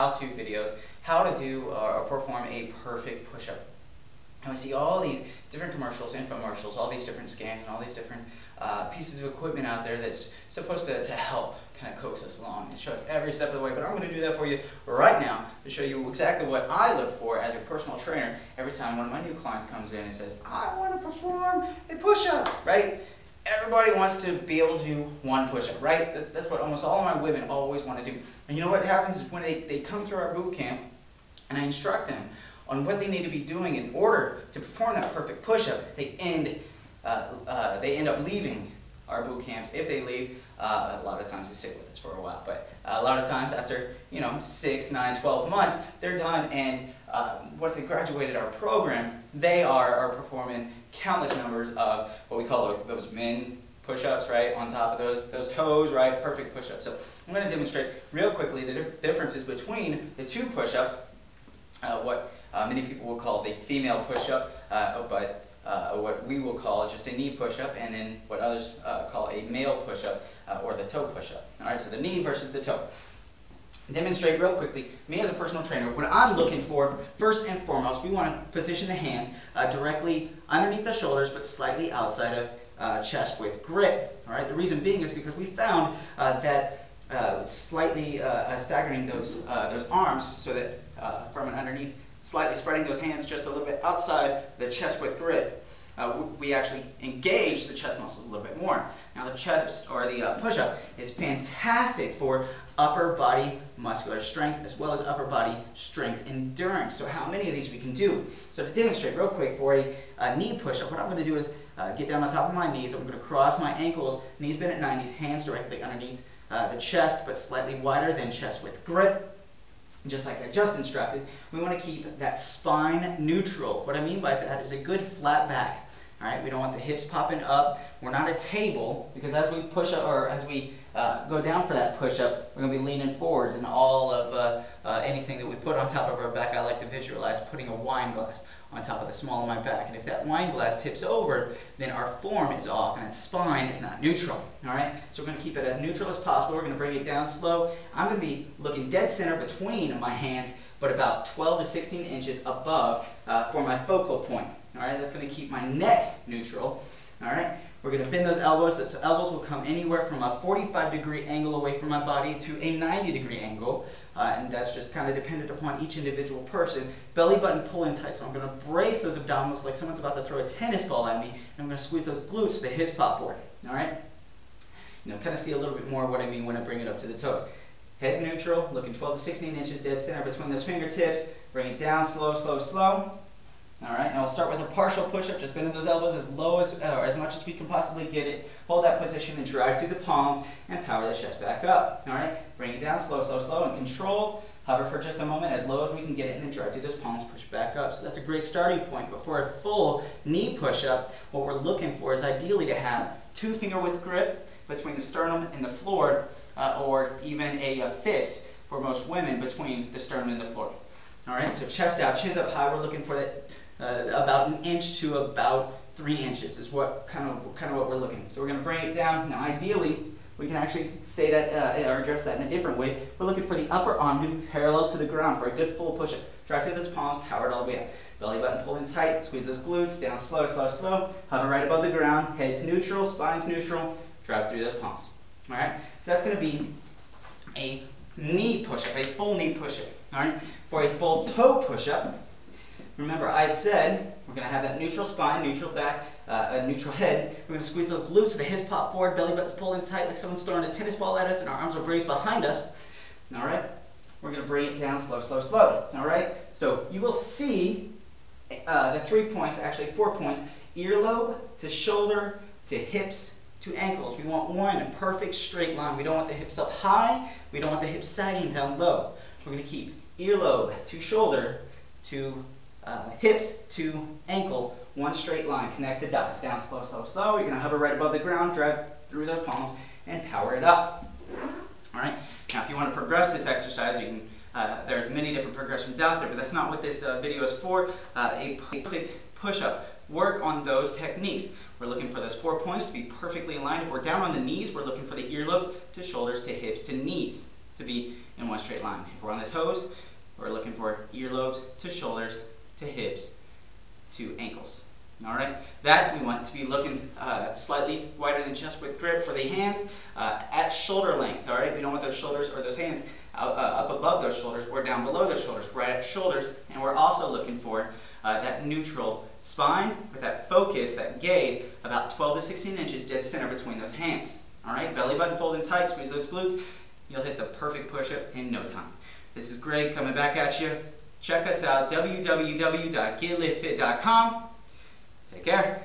how-to videos, how to do or perform a perfect push-up. And we see all these different commercials, infomercials, all these different scams, and all these different pieces of equipment out there that's supposed to help kind of coax us along and show us every step of the way. But I'm going to do that for you right now to show you exactly what I look for as a personal trainer every time one of my new clients comes in and says, I want to perform a push-up, right? Everybody wants to be able to do one push-up, right? That's what almost all of my women always want to do. And you know what happens is when they come through our boot camp and I instruct them on what they need to be doing in order to perform that perfect push-up, they end up leaving our boot camps. If they leave, a lot of times they stick with us for a while, but a lot of times after 6, 9, 12 months, they're done, and once they graduated our program, they are performing countless numbers of what we call those min push-ups, right, on top of those toes, right, perfect push-ups. So I'm going to demonstrate real quickly the differences between the two push-ups, what many people will call the female push-up, but what we will call just a knee push-up, and then what others call a male push-up or the toe push-up. All right, so the knee versus the toe. Demonstrate real quickly, me as a personal trainer, what I'm looking for, first and foremost, we want to position the hands directly underneath the shoulders, but slightly outside of chest width grip. All right, the reason being is because we found that slightly staggering those arms so that from an underneath, slightly spreading those hands just a little bit outside the chest width grip, we actually engage the chest muscles a little bit more. Now the chest, or the push-up, is fantastic for upper body muscular strength as well as upper body strength endurance. So how many of these we can do? So to demonstrate real quick for a knee push-up, what I'm going to do is get down on top of my knees. I'm going to cross my ankles, knees bent at 90s, hands directly underneath the chest, but slightly wider than chest width grip. Just like I just instructed, we want to keep that spine neutral. What I mean by that is a good flat back. All right, we don't want the hips popping up. We're not a table, because as we push up, or as we go down for that push-up, we're going to be leaning forwards, and all of anything that we put on top of our back, I like to visualize putting a wine glass on top of the small of my back. And if that wine glass tips over, then our form is off, and that spine is not neutral. All right, so we're going to keep it as neutral as possible. We're going to bring it down slow. I'm going to be looking dead center between my hands, but about 12 to 16 inches above for my focal point. All right, that's going to keep my neck neutral. All right, we're going to bend those elbows. Those elbows will come anywhere from a 45-degree angle away from my body to a 90-degree angle, and that's just kind of dependent upon each individual person. Belly button pull in tight, so I'm going to brace those abdominals like someone's about to throw a tennis ball at me, and I'm going to squeeze those glutes so the hips pop forward. All right, kind of see a little bit more what I mean when I bring it up to the toes. Head neutral, looking 12 to 16 inches dead center between those fingertips. Bring it down slow, slow, slow. All right, now we'll start with a partial push-up, just bending those elbows as low as much as we can possibly get it. Hold that position and drive through the palms and power the chest back up. All right, bring it down slow, slow, slow, and control. Hover for just a moment, as low as we can get it, and then drive through those palms, push back up. So that's a great starting point. But for a full knee push-up, what we're looking for is ideally to have 2 finger width grip between the sternum and the floor, or even a fist for most women between the sternum and the floor. All right, so chest out, chins up high. We're looking for that about 1 inch to about 3 inches is what kind of what we're looking. So we're going to bring it down. Now, ideally, we can actually say that or address that in a different way. We're looking for the upper arm to be parallel to the ground for a good full push-up. Drive through those palms, power it all the way up. Belly button pull in tight, squeeze those glutes, down slow, slow, slow. Hover right above the ground, head's neutral, spine's neutral. Drive through those palms. All right, so that's going to be a knee push-up, a full knee push-up. All right, for a full toe push-up, remember I had said we're going to have that neutral spine, neutral back, a neutral head. We're going to squeeze those glutes so the hips pop forward, belly button's pulling tight like someone's throwing a tennis ball at us, and our arms are raised behind us. All right, we're going to bring it down slow, slow, slow. All right, so you will see the 3 points, actually 4 points, earlobe to shoulder to hips to ankles. We want one perfect straight line. We don't want the hips up high. We don't want the hips siding down low. We're going to keep earlobe to shoulder to hips to ankle, one straight line. Connect the dots. Down slow, slow, slow. You're going to hover right above the ground, drive through those palms, and power it up. All right. Now, if you want to progress this exercise, you can. There's many different progressions out there, but that's not what this video is for. A perfect push-up. Work on those techniques. We're looking for those 4 points to be perfectly aligned. If we're down on the knees, we're looking for the earlobes to shoulders to hips to knees to be in one straight line. If we're on the toes, we're looking for earlobes to shoulders to hips to ankles. All right, that we want to be looking slightly wider than chest width grip for the hands at shoulder length. All right, we don't want those shoulders or those hands up above those shoulders or down below those shoulders, right at shoulders. And we're also looking for that neutral spine with that focus, that gaze, about 12 to 16 inches dead center between those hands. All right, belly button folded tight, squeeze those glutes. You'll hit the perfect push-up in no time. This is Greg coming back at you. Check us out, www.getliftfit.com. Take care.